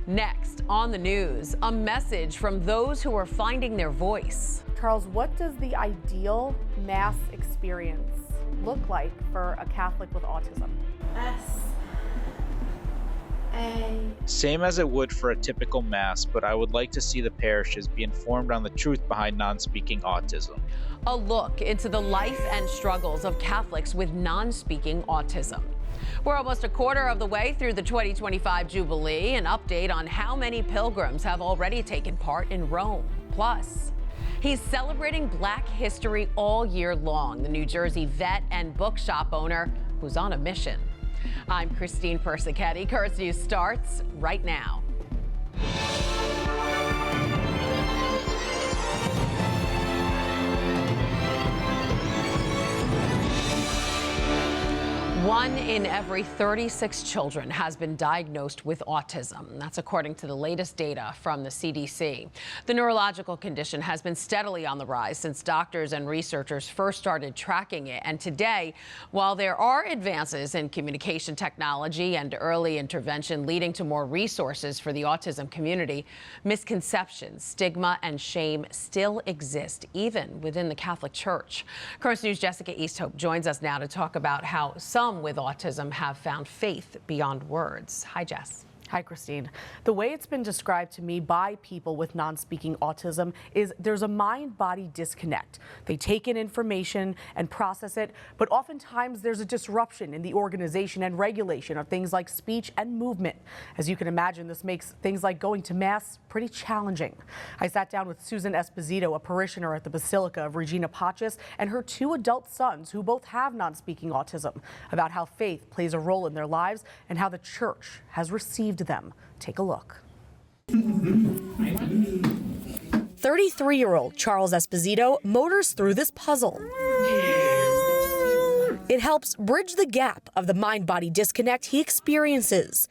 Next on the news, a message from those who are finding their voice. Charles, what does the ideal Mass experience look like for a Catholic with autism? Same as it would for a typical Mass, but I would like to see the parishes be informed on the truth behind non-speaking autism. A look into the life and struggles of Catholics with non-speaking autism. We're almost a quarter of the way through the 2025 Jubilee. An update on how many pilgrims have already taken part in Rome. Plus, he's celebrating Black history all year long. The New Jersey vet and bookshop owner who's on a mission. I'm Christine Persichetti. Currents News starts right now. One in every 36 children has been diagnosed with autism. That's according to the latest data from the CDC. The neurological condition has been steadily on the rise since doctors and researchers first started tracking it. And today, while there are advances in communication technology and early intervention leading to more resources for the autism community, misconceptions, stigma, and shame still exist, even within the Catholic Church. Currents News' Jessica Easthope joins us now to talk about how some with autism have found faith beyond words. Hi, Jess. Hi, Christine. The way it's been described to me by people with non-speaking autism is there's a mind-body disconnect. They take in information and process it, but oftentimes there's a disruption in the organization and regulation of things like speech and movement. As you can imagine, this makes things like going to Mass pretty challenging. I sat down with Susan Esposito, a parishioner at the Basilica of Regina Pacis, and her two adult sons who both have non-speaking autism, about how faith plays a role in their lives and how the church has received them. Take a look. 33-year-old Charles Esposito motors through this puzzle. It helps bridge the gap of the mind-body disconnect he experiences,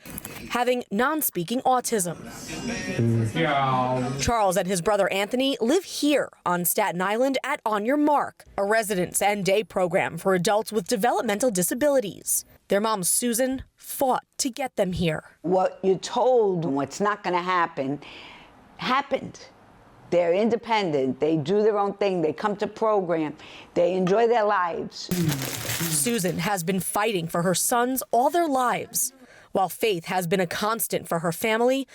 having non-speaking autism. Charles and his brother Anthony live here on Staten Island at On Your Mark, a residence and day program for adults with developmental disabilities. Their mom, Susan, fought to get them here. What you're told, what's not going to happen, happened. They're independent. They do their own thing. They come to program. They enjoy their lives. Susan has been fighting for her sons all their lives. While faith has been a constant for her family,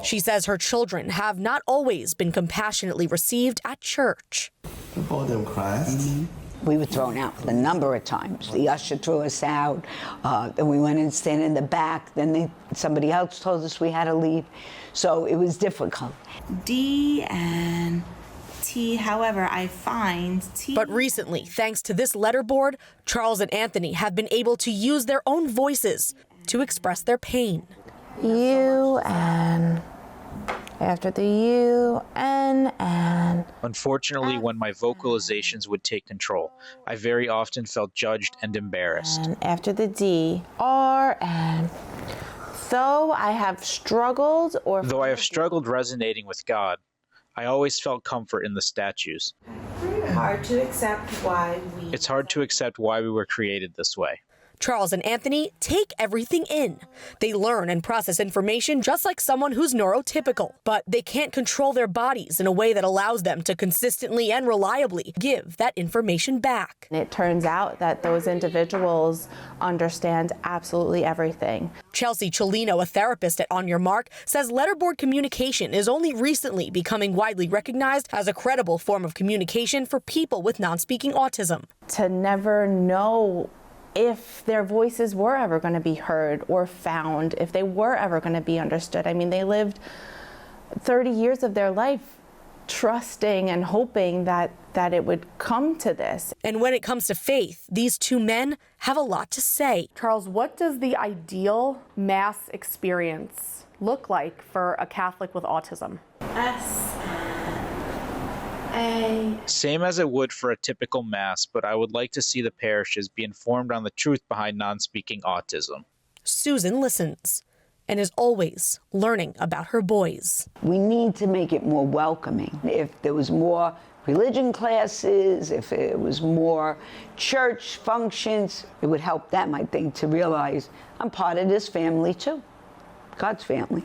she says her children have not always been compassionately received at church. You call them Christ? We were thrown out a number of times. The usher threw us out. Then we went and stand in the back. Then somebody else told us we had to leave. So it was difficult. D and T, however, I find T. But recently, thanks to this letterboard, Charles and Anthony have been able to use their own voices to express their pain. U and after the U, N, and... Unfortunately, when my vocalizations would take control, I very often felt judged and embarrassed. And after the D, R, and... Though I have struggled resonating with God, I always felt comfort in the statues. Hard to accept why It's hard to accept why we were created this way. Charles and Anthony take everything in. They learn and process information just like someone who's neurotypical, but they can't control their bodies in a way that allows them to consistently and reliably give that information back. it turns out that those individuals understand absolutely everything. Chelsea Cholino, a therapist at On Your Mark, says letterboard communication is only recently becoming widely recognized as a credible form of communication for people with non-speaking autism. To never know if their voices were ever going to be heard or found, if they were ever going to be understood. I mean, they lived 30 years of their life trusting and hoping that it would come to this. And when it comes to faith, these two men have a lot to say. Charles, what does the ideal Mass experience look like for a Catholic with autism? Same as it would for a typical Mass, but I would like to see the parishes be informed on the truth behind non-speaking autism. Susan listens and is always learning about her boys. We need to make it more welcoming. If there was more religion classes, if it was more church functions, it would help them, I think, to realize I'm part of this family too. God's family.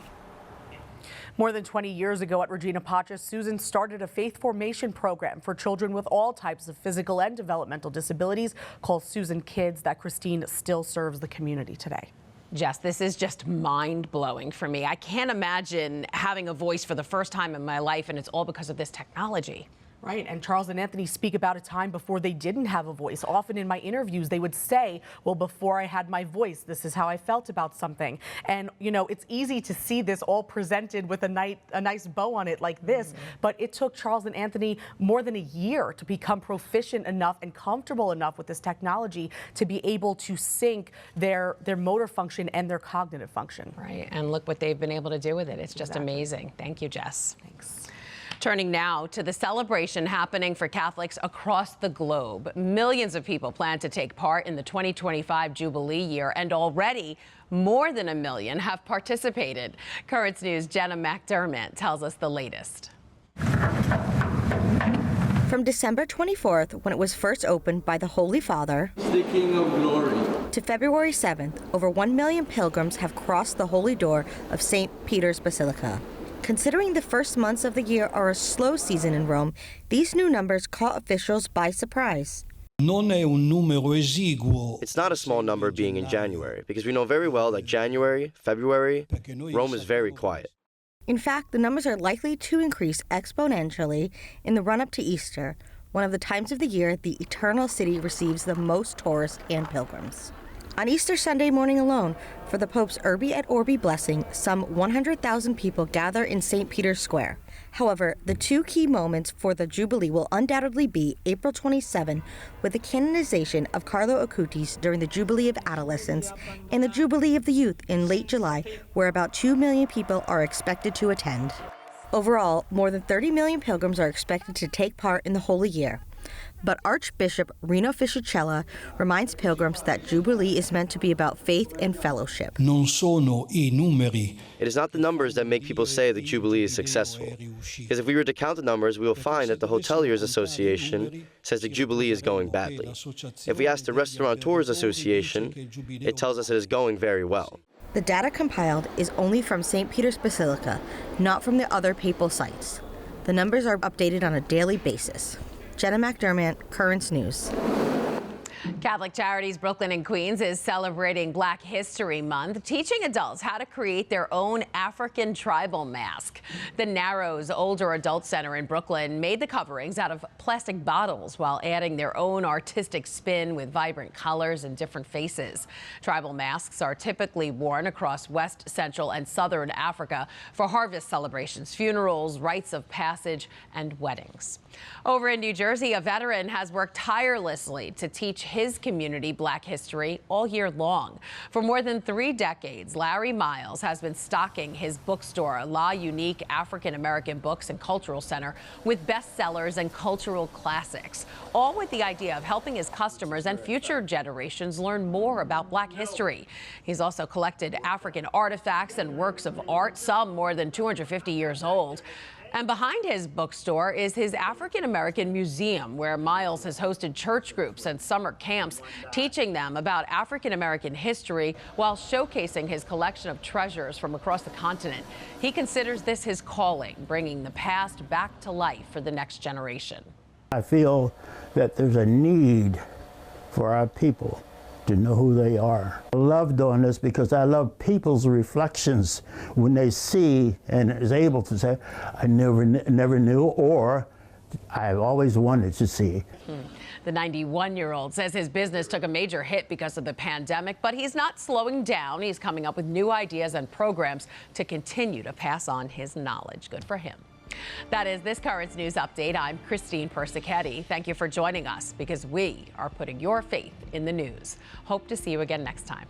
More than 20 years ago at Regina Pacis, Susan started a faith formation program for children with all types of physical and developmental disabilities called Susan Kids that Christine still serves the community today. Jess, this is just mind-blowing for me. I can't imagine having a voice for the first time in my life, and it's all because of this technology. Right, and Charles and Anthony speak about a time before they didn't have a voice. Often in my interviews, they would say, well, before I had my voice, this is how I felt about something. And, you know, it's easy to see this all presented with a nice bow on it like this, but it took Charles and Anthony more than a year to become proficient enough and comfortable enough with this technology to be able to sync their motor function and their cognitive function. Right, and look what they've been able to do with it. It's just amazing. Thank you, Jess. Thanks. Turning now to the celebration happening for Catholics across the globe. Millions of people plan to take part in the 2025 Jubilee Year, and already more than 1 million have participated. Currents News' Jenna McDermott tells us the latest. From December 24th, when it was first opened by the Holy Father, The King of Glory. to February 7th, over 1 million pilgrims have crossed the holy door of St. Peter's Basilica. Considering the first months of the year are a slow season in Rome, these new numbers caught officials by surprise. It's not a small number being in January, because we know very well that January, February, Rome is very quiet. In fact, the numbers are likely to increase exponentially in the run-up to Easter, one of the times of the year the Eternal City receives the most tourists and pilgrims. On Easter Sunday morning alone, for the Pope's Urbi et Orbi blessing, some 100,000 people gather in St. Peter's Square. However, the two key moments for the Jubilee will undoubtedly be April 27, with the canonization of Carlo Acutis during the Jubilee of Adolescents, and the Jubilee of the Youth in late July, where about 2 million people are expected to attend. Overall, more than 30 million pilgrims are expected to take part in the Holy Year. But Archbishop Rino Fisichella reminds pilgrims that Jubilee is meant to be about faith and fellowship. It is not the numbers that make people say the Jubilee is successful. Because if we were to count the numbers, we will find that the Hoteliers Association says the Jubilee is going badly. If we ask the Restaurateurs Association, it tells us it is going very well. The data compiled is only from St. Peter's Basilica, not from the other papal sites. The numbers are updated on a daily basis. Jenna McDermott, Currents News. Catholic Charities Brooklyn and Queens is celebrating Black History Month, teaching adults how to create their own African tribal mask. The Narrows Older Adult Center in Brooklyn made the coverings out of plastic bottles while adding their own artistic spin with vibrant colors and different faces. Tribal masks are typically worn across West, Central, and Southern Africa for harvest celebrations, funerals, rites of passage, and weddings. Over in New Jersey, a veteran has worked tirelessly to teach his community Black history all year long. For more than 3 decades, Larry Miles has been stocking his bookstore, La Unique African American Books and Cultural Center, with bestsellers and cultural classics, all with the idea of helping his customers and future generations learn more about Black history. He's also collected African artifacts and works of art, some more than 250 years old. And behind his bookstore is his African American Museum, where Miles has hosted church groups and summer camps, teaching them about African American history while showcasing his collection of treasures from across the continent. He considers this his calling, bringing the past back to life for the next generation. I feel that there's a need for our people to know who they are. I love doing this because I love people's reflections when they see and is able to say, I never knew, or I've always wanted to see. The 91-year-old says his business took a major hit because of the pandemic, but he's not slowing down. He's coming up with new ideas and programs to continue to pass on his knowledge. Good for him. That is this Currents News Update. I'm Christine Persichetti. Thank you for joining us, because we are putting your faith in the news. Hope to see you again next time.